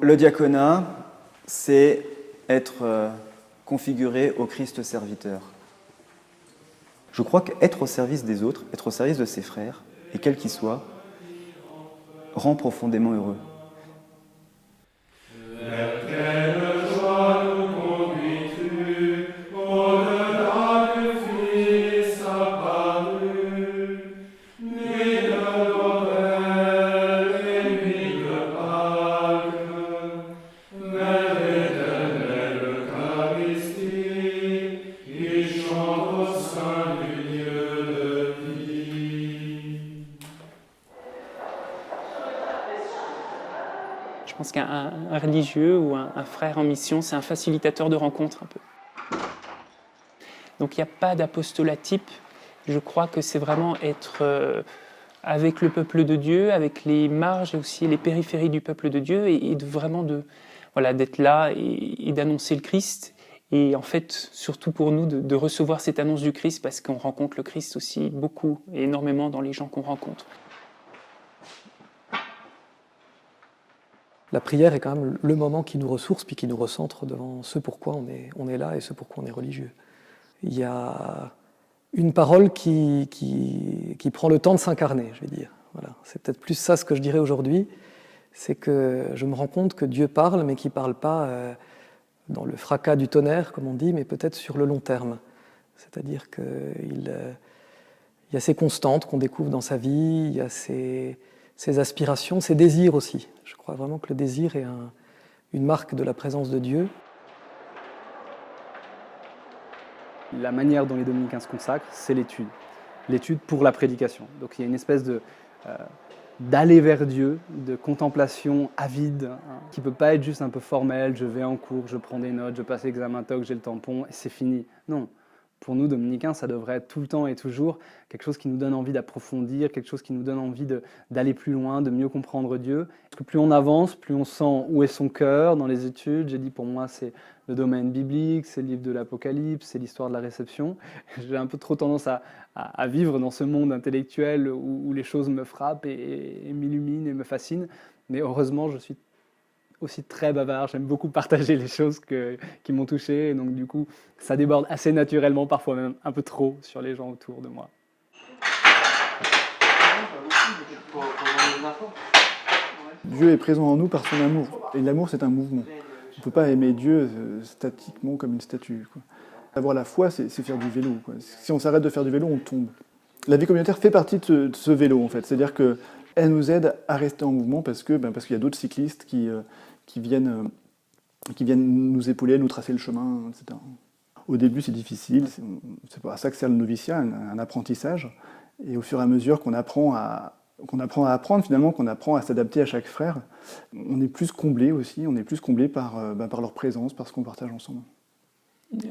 Le diaconat, c'est être configuré au Christ serviteur. Je crois qu'être au service des autres, être au service de ses frères, et quels qu'ils soient, rend profondément heureux. Je pense qu'un religieux ou un frère en mission, c'est un facilitateur de rencontres un peu. Donc il n'y a pas d'apostolat type. Je crois que c'est vraiment être avec le peuple de Dieu, avec les marges et aussi les périphéries du peuple de Dieu, et d'être là et d'annoncer le Christ. Et en fait, surtout pour nous, de recevoir cette annonce du Christ, parce qu'on rencontre le Christ aussi beaucoup et énormément dans les gens qu'on rencontre. La prière est quand même le moment qui nous ressource puis qui nous recentre devant ce pourquoi on est là et ce pourquoi on est religieux. Il y a une parole qui prend le temps de s'incarner, je vais dire. Voilà. C'est peut-être plus ça ce que je dirais aujourd'hui, c'est que je me rends compte que Dieu parle, mais qu'il ne parle pas dans le fracas du tonnerre, comme on dit, mais peut-être sur le long terme. C'est-à-dire qu'il y a ces constantes qu'on découvre dans sa vie, il y a ses aspirations, ses désirs aussi. Je crois vraiment que le désir est une marque de la présence de Dieu. La manière dont les dominicains se consacrent, c'est l'étude. L'étude pour la prédication. Donc il y a une espèce d'aller vers Dieu, de contemplation avide, qui ne peut pas être juste un peu formelle, je vais en cours, je prends des notes, je passe l'examen TOC, j'ai le tampon, et c'est fini. Non. Pour nous, dominicains, ça devrait être tout le temps et toujours quelque chose qui nous donne envie d'approfondir, quelque chose qui nous donne envie d'aller plus loin, de mieux comprendre Dieu. Parce que plus on avance, plus on sent où est son cœur dans les études. J'ai dit pour moi, c'est le domaine biblique, c'est le livre de l'Apocalypse, c'est l'histoire de la réception. J'ai un peu trop tendance à vivre dans ce monde intellectuel où les choses me frappent et m'illuminent et me fascinent. Mais heureusement, je suis aussi très bavard, j'aime beaucoup partager les choses qui m'ont touché, et donc du coup, ça déborde assez naturellement, parfois même un peu trop, sur les gens autour de moi. Dieu est présent en nous par son amour, et l'amour c'est un mouvement. On ne peut pas aimer Dieu statiquement comme une statue, quoi. Avoir la foi, c'est faire du vélo, quoi. Si on s'arrête de faire du vélo, on tombe. La vie communautaire fait partie de ce vélo, en fait. C'est-à-dire qu'elle nous aide à rester en mouvement parce qu'il y a d'autres cyclistes qui viennent nous épauler, nous tracer le chemin, etc. Au début, c'est difficile. C'est pour ça que sert le noviciat, un apprentissage. Et au fur et à mesure qu'on apprend à apprendre, finalement, qu'on apprend à s'adapter à chaque frère, on est plus comblé aussi. On est plus comblé par leur présence, par ce qu'on partage ensemble.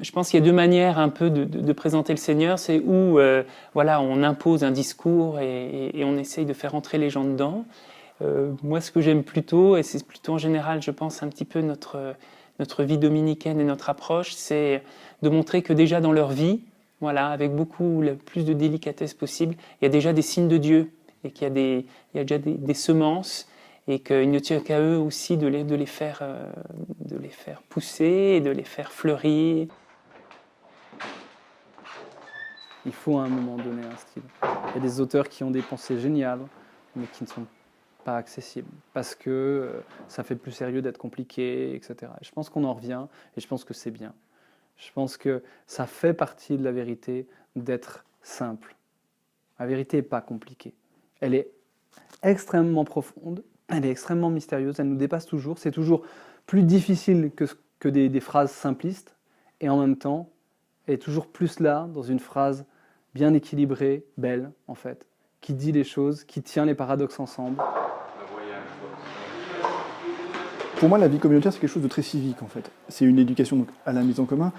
Je pense qu'il y a deux manières un peu de présenter le Seigneur. C'est où on impose un discours et on essaye de faire entrer les gens dedans. Moi, ce que j'aime plutôt, et c'est plutôt en général, je pense, un petit peu notre vie dominicaine et notre approche, c'est de montrer que déjà dans leur vie, avec le plus de délicatesse possible, il y a déjà des signes de Dieu et qu'il y a déjà des semences, et qu'il ne tient qu'à eux aussi de les faire pousser et de les faire fleurir. Il faut à un moment donner un style. Il y a des auteurs qui ont des pensées géniales, mais qui ne sont pas accessibles, parce que ça fait plus sérieux d'être compliqué, etc. Et je pense qu'on en revient, et je pense que c'est bien. Je pense que ça fait partie de la vérité d'être simple. La vérité n'est pas compliquée. Elle est extrêmement profonde, elle est extrêmement mystérieuse, elle nous dépasse toujours. C'est toujours plus difficile que des phrases simplistes, et en même temps, elle est toujours plus là, dans une phrase bien équilibrée, belle en fait, qui dit les choses, qui tient les paradoxes ensemble. Pour moi, la vie communautaire, c'est quelque chose de très civique, en fait. C'est une éducation donc, à la mise en commun,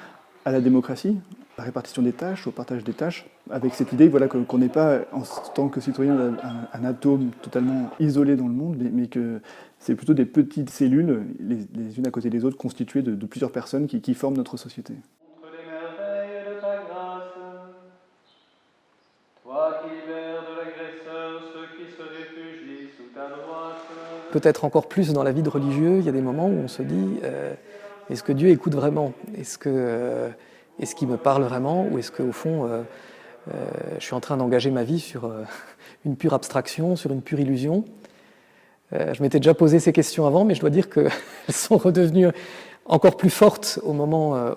à la démocratie, à la répartition des tâches, au partage des tâches, avec cette idée qu'on n'est pas, en tant que citoyen, un atome totalement isolé dans le monde, mais que c'est plutôt des petites cellules, les unes à côté des autres, constituées de plusieurs personnes qui forment notre société. Entre les merveilles de ta grâce, toi qui libères de l'agresseur ceux qui se réfugient sous ta droite. peut-être encore plus dans la vie de religieux, il y a des moments où on se dit est-ce que Dieu écoute vraiment? Est-ce qu'il me parle vraiment? Ou est-ce qu'au fond, je suis en train d'engager ma vie sur une pure abstraction, sur une pure illusion? Je m'étais déjà posé ces questions avant, mais je dois dire qu'elles sont redevenues encore plus fortes au moment,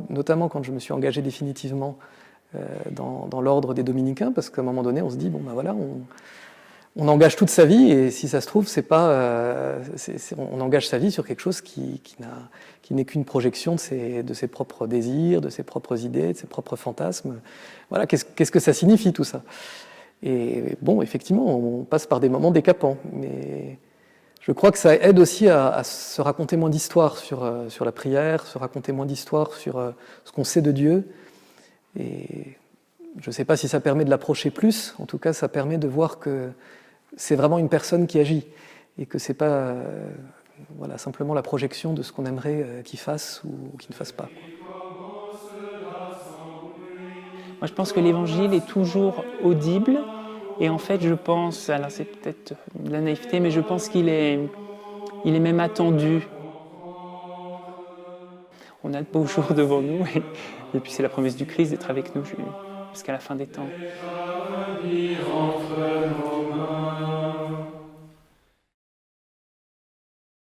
notamment quand je me suis engagé définitivement dans l'ordre des Dominicains, parce qu'à un moment donné, on se dit, bon ben voilà, on engage toute sa vie, et si ça se trouve, on engage sa vie sur quelque chose qui n'est qu'une projection de ses propres désirs, de ses propres idées, de ses propres fantasmes. Voilà, qu'est-ce que ça signifie tout ça? Et bon, effectivement, on passe par des moments décapants, mais je crois que ça aide aussi à se raconter moins d'histoires sur la prière, se raconter moins d'histoires sur ce qu'on sait de Dieu. Et je ne sais pas si ça permet de l'approcher plus, en tout cas ça permet de voir que c'est vraiment une personne qui agit, et que ce n'est pas simplement la projection de ce qu'on aimerait qu'il fasse ou qu'il ne fasse pas. Moi, je pense que l'Évangile est toujours audible, et en fait, je pense, alors c'est peut-être de la naïveté, mais je pense qu'il est même attendu. On a de beaux jours devant nous, et puis c'est la promesse du Christ d'être avec nous jusqu'à la fin des temps.